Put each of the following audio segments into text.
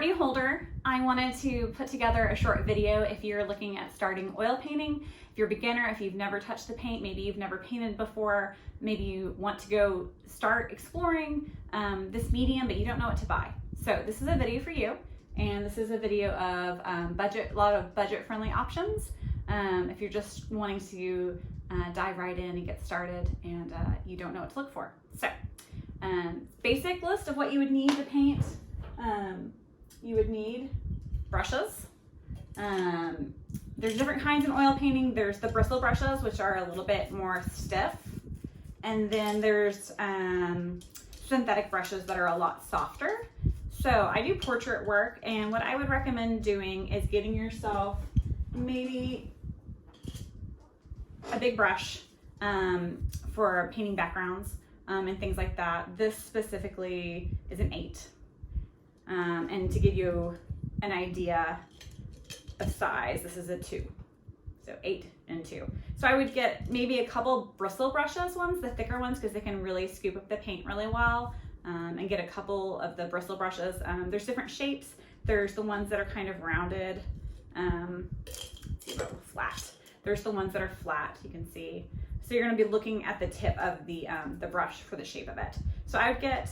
Courtney Holder. I wanted to put together a short video if you're looking at starting oil painting. If you're a beginner, if you've never touched the paint, maybe you've never painted before, maybe you want to go start exploring this medium, but you don't know what to buy. So this is a video for you, and this is a video of a lot of budget-friendly options. If you're just wanting to dive right in and get started and you don't know what to look for. So basic list of what you would need to paint. You would need brushes. There's different kinds in oil painting. There's the bristle brushes, which are a little bit more stiff. And then there's synthetic brushes that are a lot softer. So I do portrait work, and what I would recommend doing is getting yourself maybe a big brush for painting backgrounds and things like that. This specifically is an 8. And to give you an idea of size, this is a 2. So 8 and 2. So I would get maybe a couple bristle brushes ones, the thicker ones, because they can really scoop up the paint really well. And get a couple of the bristle brushes. There's different shapes. There's the ones that are kind of rounded. Let's see about flat. There's the ones that are flat, you can see. So you're going to be looking at the tip of the brush for the shape of it. So I would get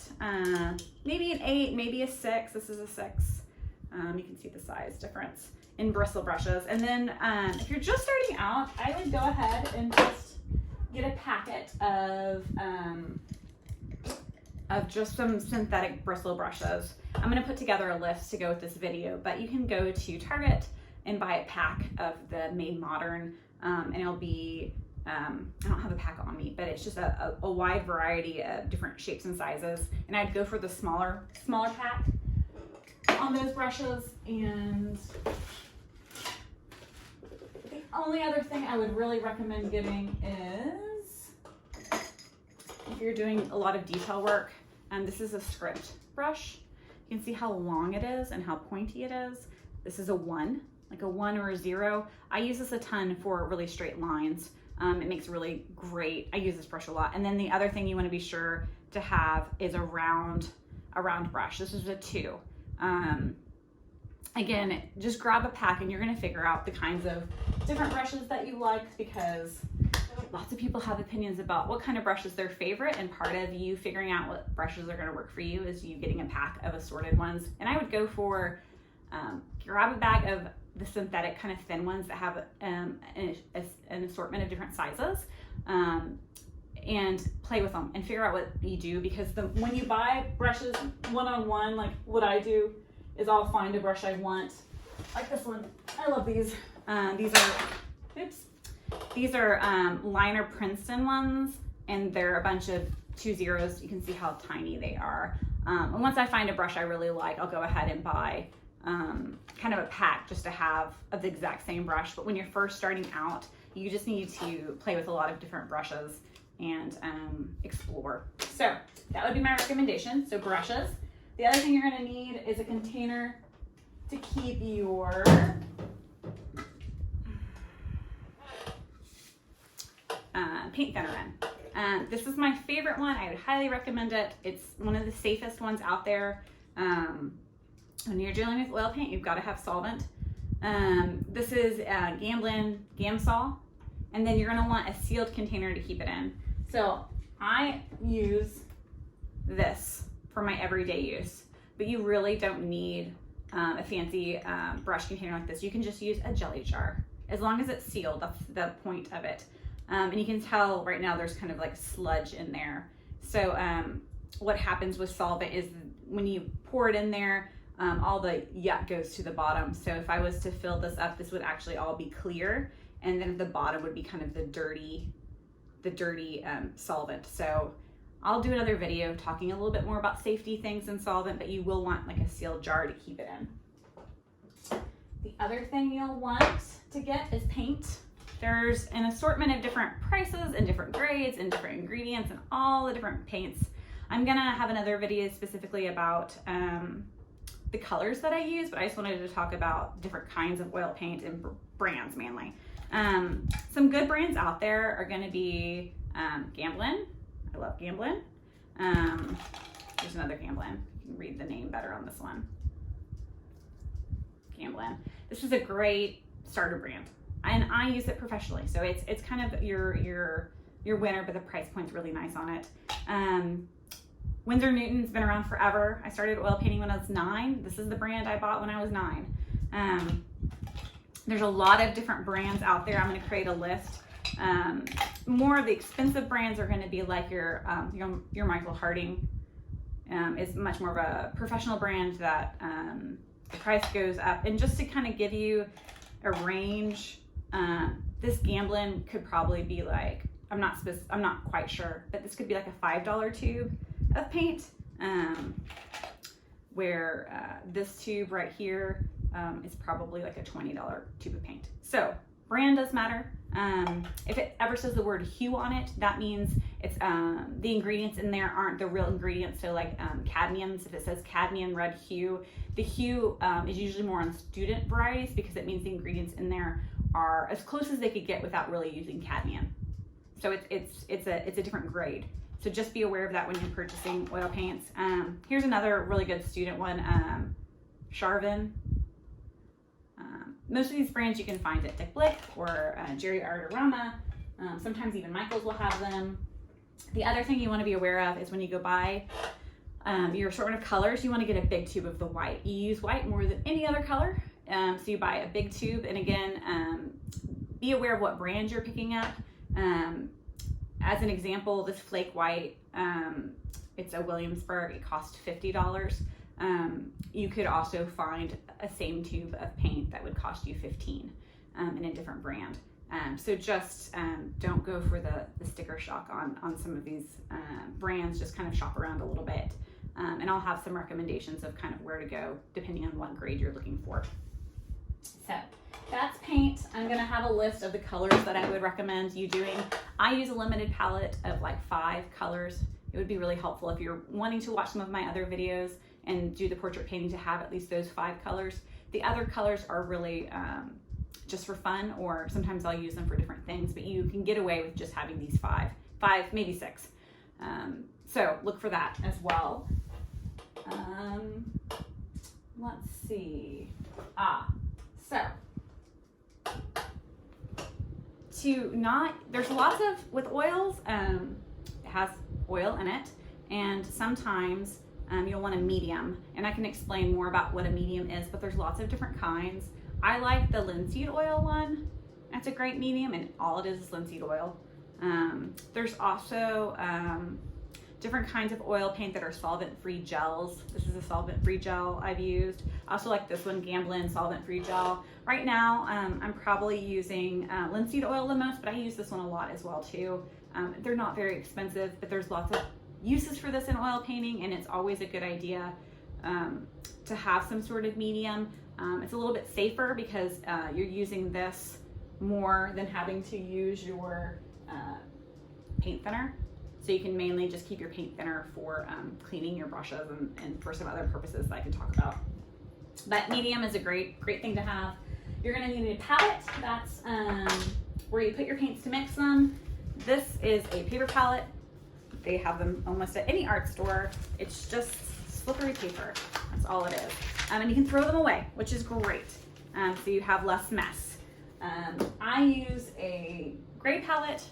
maybe an 8, maybe a 6. This is a 6. You can see the size difference in bristle brushes. And then if you're just starting out, I would go ahead and just get a packet of just some synthetic bristle brushes. I'm going to put together a list to go with this video, but you can go to Target and buy a pack of the Made Modern, and it'll be I don't have a pack on me, but it's just a wide variety of different shapes and sizes. And I'd go for the smaller pack on those brushes. And the only other thing I would really recommend getting is, if you're doing a lot of detail work, this is a script brush. You can see how long it is and how pointy it is. This is a 1, like a 1 or a 0. I use this a ton for really straight lines. It makes really great. I use this brush a lot. And then the other thing you want to be sure to have is a round brush. This is a 2. Again, just grab a pack and you're going to figure out the kinds of different brushes that you like, because lots of people have opinions about what kind of brush is their favorite, and part of you figuring out what brushes are going to work for you is you getting a pack of assorted ones. And I would go for grab a bag of the synthetic kind of thin ones that have an assortment of different sizes, and play with them and figure out what you do, because when you buy brushes one-on-one, like what I do is I'll find a brush I want, like this one. I love these. These are liner Princeton ones, and they're a bunch of 2 zeros. You can see how tiny they are. And once I find a brush I really like, I'll go ahead and buy kind of a pack just to have of the exact same brush. But when you're first starting out, you just need to play with a lot of different brushes and explore. So that would be my recommendation. So brushes. The other thing you're going to need is a container to keep your paint thinner in. This is my favorite one. I would highly recommend it. It's one of the safest ones out there. When you're dealing with oil paint, you've got to have solvent. This is Gamblin Gamsol, and then you're going to want a sealed container to keep it in. So I use this for my everyday use, but you really don't need a fancy brush container like this. You can just use a jelly jar, as long as it's sealed. That's the point of it. And you can tell right now there's kind of like sludge in there. So what happens with solvent is when you pour it in there, all the yuck goes to the bottom. So if I was to fill this up, this would actually all be clear, and then the bottom would be kind of the dirty solvent. So I'll do another video talking a little bit more about safety things in solvent, but you will want like a sealed jar to keep it in. The other thing you'll want to get is paint. There's an assortment of different prices and different grades and different ingredients and all the different paints. I'm gonna have another video specifically about the colors that I use, but I just wanted to talk about different kinds of oil paint and brands mainly. Some good brands out there are gonna be Gamblin. I love Gamblin. There's another Gamblin. You can read the name better on this one. Gamblin. This is a great starter brand, and I use it professionally, so it's kind of your winner, but the price point's really nice on it. Winsor Newton's been around forever. I started oil painting when I was 9. This is the brand I bought when I was 9. There's a lot of different brands out there. I'm going to create a list. More of the expensive brands are going to be like your Michael Harding. Is much more of a professional brand that the price goes up. And just to kind of give you a range, this Gamblin could probably be like, I'm not quite sure, but this could be like a $5 tube of paint, where this tube right here is probably like a $20 tube of paint. So brand does matter. If it ever says the word hue on it, that means it's the ingredients in there aren't the real ingredients. So like cadmiums, if it says cadmium red hue, the hue is usually more on student varieties because it means the ingredients in there are as close as they could get without really using cadmium. So it's a different grade. So just be aware of that when you're purchasing oil paints. Here's another really good student one, Charvin. Most of these brands you can find at Dick Blick or Jerry Artarama. Sometimes even Michael's will have them. The other thing you want to be aware of is when you go buy your assortment of colors, you want to get a big tube of the white. You use white more than any other color. So you buy a big tube, and again, be aware of what brand you're picking up. As an example, this Flake white, it's a Williamsburg, it cost $50. You could also find a same tube of paint that would cost you $15 in a different brand. So just don't go for the sticker shock on some of these brands. Just kind of shop around a little bit. And I'll have some recommendations of kind of where to go depending on what grade you're looking for. So that's paint. I'm going to have a list of the colors that I would recommend you doing. I use a limited palette of like 5 colors. It would be really helpful if you're wanting to watch some of my other videos and do the portrait painting to have at least those 5 colors. The other colors are really just for fun, or sometimes I'll use them for different things, but you can get away with just having these 5, maybe 6. So look for that as well. Let's see. So there's lots of, with oils, it has oil in it, and sometimes you'll want a medium, and I can explain more about what a medium is, but there's lots of different kinds. I like the linseed oil one. That's a great medium, and all it is linseed oil. There's also different kinds of oil paint that are solvent-free gels. This is a solvent-free gel I've used. I also like this one, Gamblin Solvent-Free Gel. Right now, I'm probably using linseed oil the most, but I use this one a lot as well too. They're not very expensive, but there's lots of uses for this in oil painting, and it's always a good idea to have some sort of medium. It's a little bit safer because you're using this more than having to use your paint thinner. So you can mainly just keep your paint thinner for cleaning your brushes and for some other purposes that I can talk about. But medium is a great thing to have. You're going to need a palette. That's where you put your paints to mix them. This is a paper palette. They have them almost at any art store. It's just slippery paper. That's all it is. And you can throw them away, which is great. So you have less mess. I use a gray palette.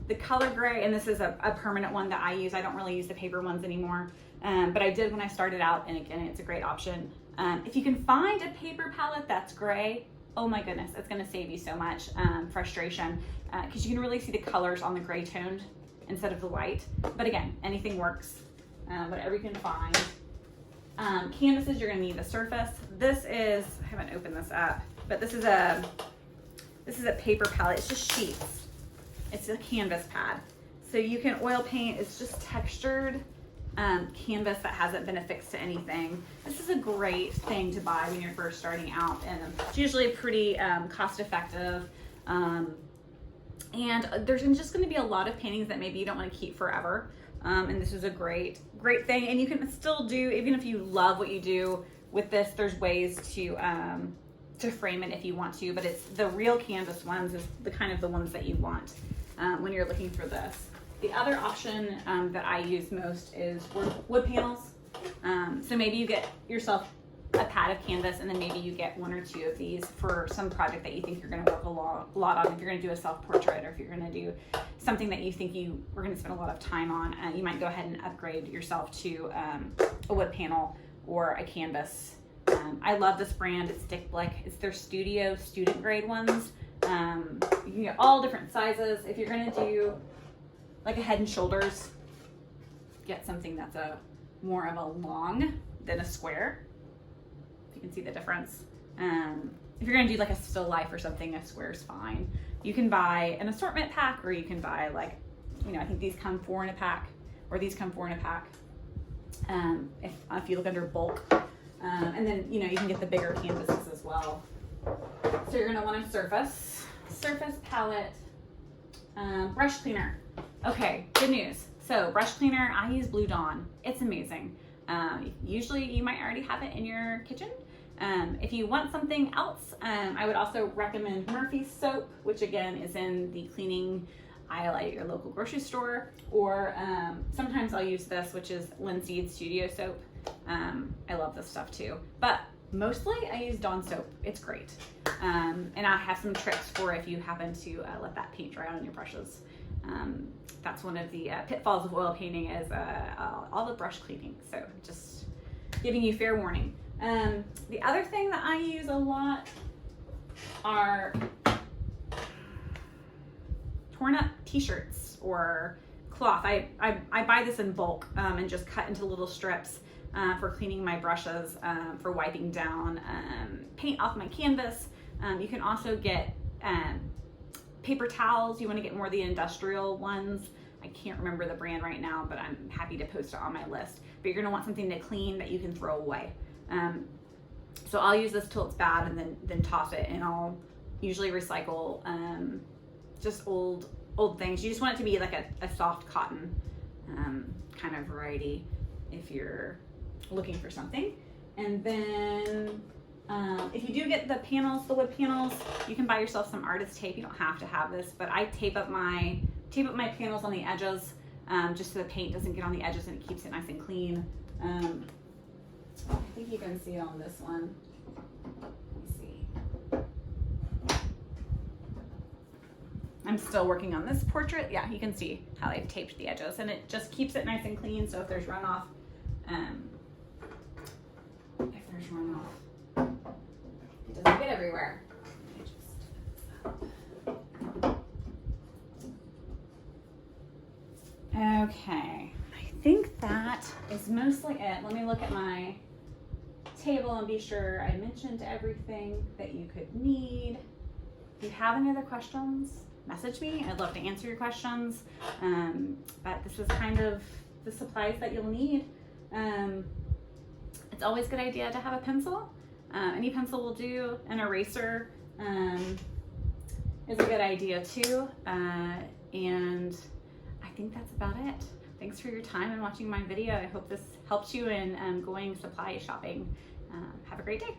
The color gray, and this is a permanent one that I use. I don't really use the paper ones anymore, but I did when I started out, and again, it's a great option. If you can find a paper palette that's gray, oh my goodness, it's gonna save you so much frustration, because you can really see the colors on the gray toned instead of the white. But again, anything works, whatever you can find. Canvases, you're gonna need the surface. This is, I haven't opened this up, but this is a paper palette. It's just sheets. It's a canvas pad. So you can oil paint, it's just textured canvas that hasn't been affixed to anything. This is a great thing to buy when you're first starting out, and it's usually pretty cost effective. And there's just gonna be a lot of paintings that maybe you don't wanna keep forever. And this is a great thing. And you can still do, even if you love what you do with this, there's ways to frame it if you want to, but it's the real canvas ones is the kind of the ones that you want when you're looking for this. The other option that I use most is wood panels. So maybe you get yourself a pad of canvas, and then maybe you get 1 or 2 of these for some project that you think you're going to work a lot on. If you're going to do a self-portrait, or if you're going to do something that you think you are going to spend a lot of time on, you might go ahead and upgrade yourself to a wood panel or a canvas. I love this brand. It's Dick Blick. It's their studio student grade ones. You can get all different sizes. If you're going to do like a head and shoulders, get something that's more of a long than a square. If you can see the difference. If you're going to do like a still life or something, a square is fine. You can buy an assortment pack, or you can buy like, I think these come 4 in a pack, or these come 4 in a pack. If you look under bulk. And then, you can get the bigger canvases as well. So you're going to want a surface palette, brush cleaner. Okay, good news. So brush cleaner, I use Blue Dawn. It's amazing. Usually you might already have it in your kitchen. If you want something else, I would also recommend Murphy's soap, which again is in the cleaning aisle at your local grocery store. Or sometimes I'll use this, which is Linseed Studio Soap. I love this stuff too, but mostly I use Dawn soap. It's great. And I have some tricks for if you happen to let that paint dry on your brushes. That's one of the pitfalls of oil painting, is all the brush cleaning. So just giving you fair warning. The other thing that I use a lot are torn up t-shirts or cloth. I buy this in bulk and just cut into little strips for cleaning my brushes, for wiping down paint off my canvas. You can also get paper towels. You want to get more of the industrial ones. I can't remember the brand right now, but I'm happy to post it on my list. But you're going to want something to clean that you can throw away. So I'll use this till it's bad, and then toss it, and I'll usually recycle just old things. You just want it to be like a soft cotton kind of variety if you're looking for something. And then if you do get the panels, the wood panels, you can buy yourself some artist tape. You don't have to have this, but I tape up my panels on the edges, just so the paint doesn't get on the edges and it keeps it nice and clean. I think you can see it on this one. Let me see. I'm still working on this portrait. Yeah, you can see how I've taped the edges, and it just keeps it nice and clean. So if there's runoff, it doesn't get everywhere. Okay, I think that is mostly it. Let me look at my table and be sure I mentioned everything that you could need. If you have any other questions, message me. I'd love to answer your questions. But this is kind of the supplies that you'll need. It's always a good idea to have a pencil. Any pencil will do. An eraser is a good idea too. And I think that's about it. Thanks for your time and watching my video. I hope this helps you in going supply shopping. Have a great day.